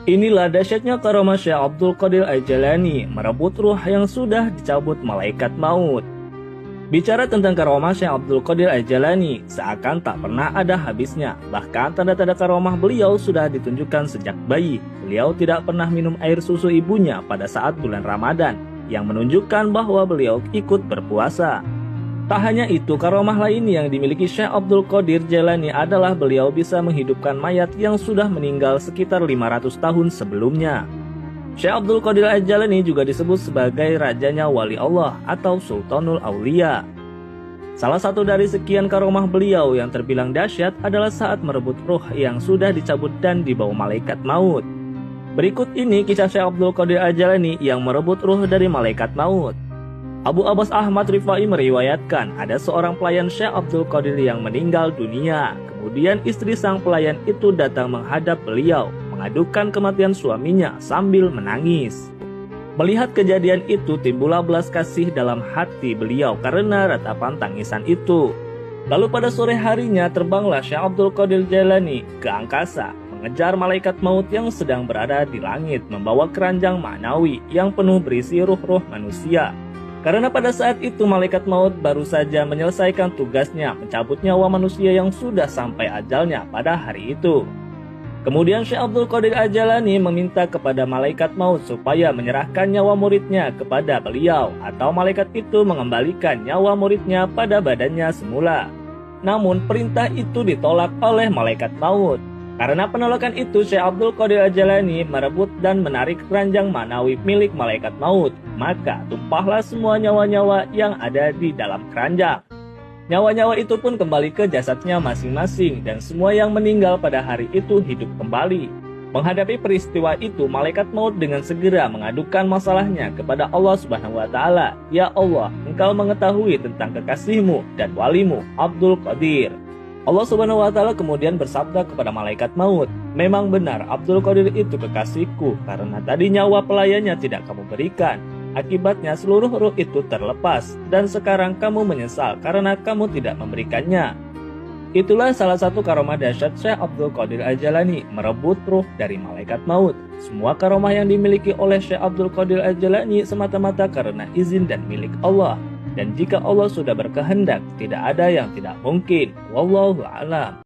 Inilah dahsyatnya karomah Syekh Abdul Qadir Al-Jailani merebut ruh yang sudah dicabut malaikat maut. Bicara tentang karomah Syekh Abdul Qadir Al-Jailani, seakan tak pernah ada habisnya. Bahkan tanda-tanda karomah beliau sudah ditunjukkan sejak bayi. Beliau tidak pernah minum air susu ibunya pada saat bulan Ramadan, yang menunjukkan bahwa beliau ikut berpuasa. Tak hanya itu, karomah lain yang dimiliki Syekh Abdul Qadir Jailani adalah beliau bisa menghidupkan mayat yang sudah meninggal sekitar 500 tahun sebelumnya. Syekh Abdul Qadir Al-Jailani juga disebut sebagai rajanya wali Allah atau Sultanul Aulia. Salah satu dari sekian karomah beliau yang terbilang dahsyat adalah saat merebut ruh yang sudah dicabut dan dibawa malaikat maut. Berikut ini kisah Syekh Abdul Qadir Al-Jailani yang merebut ruh dari malaikat maut. Abu Abbas Ahmad Rifai meriwayatkan ada seorang pelayan Syekh Abdul Qadir yang meninggal dunia. Kemudian istri sang pelayan itu datang menghadap beliau, mengadukan kematian suaminya sambil menangis. Melihat kejadian itu, timbullah belas kasih dalam hati beliau karena ratapan tangisan itu. Lalu pada sore harinya terbanglah Syekh Abdul Qadir Jailani ke angkasa, mengejar malaikat maut yang sedang berada di langit, membawa keranjang ma'nawi yang penuh berisi ruh-ruh manusia. Karena pada saat itu malaikat maut baru saja menyelesaikan tugasnya mencabut nyawa manusia yang sudah sampai ajalnya pada hari itu. Kemudian Syekh Abdul Qadir Al-Jailani meminta kepada malaikat maut supaya menyerahkan nyawa muridnya kepada beliau, atau malaikat itu mengembalikan nyawa muridnya pada badannya semula. Namun perintah itu ditolak oleh malaikat maut. Karena penolakan itu, Syekh Abdul Qadir Al-Jailani merebut dan menarik keranjang ma'nawi milik malaikat maut. Maka tumpahlah semua nyawa-nyawa yang ada di dalam keranjang. Nyawa-nyawa itu pun kembali ke jasadnya masing-masing, dan semua yang meninggal pada hari itu hidup kembali. Menghadapi peristiwa itu, malaikat maut dengan segera mengadukan masalahnya kepada Allah Subhanahu wa Ta'ala. Ya Allah, Engkau mengetahui tentang kekasihmu dan walimu Abdul Qadir. Allah Subhanahu wa Ta'ala kemudian bersabda kepada malaikat maut, memang benar Abdul Qadir itu kekasihku, karena tadi nyawa pelayannya tidak kamu berikan. Akibatnya seluruh ruh itu terlepas, dan sekarang kamu menyesal karena kamu tidak memberikannya. Itulah salah satu karomah dahsyat Syekh Abdul Qadir Al-Jailani merebut ruh dari malaikat maut. Semua karomah yang dimiliki oleh Syekh Abdul Qadir Al-Jailani semata-mata karena izin dan milik Allah. Dan jika Allah sudah berkehendak, tidak ada yang tidak mungkin. Wallahu a'lam.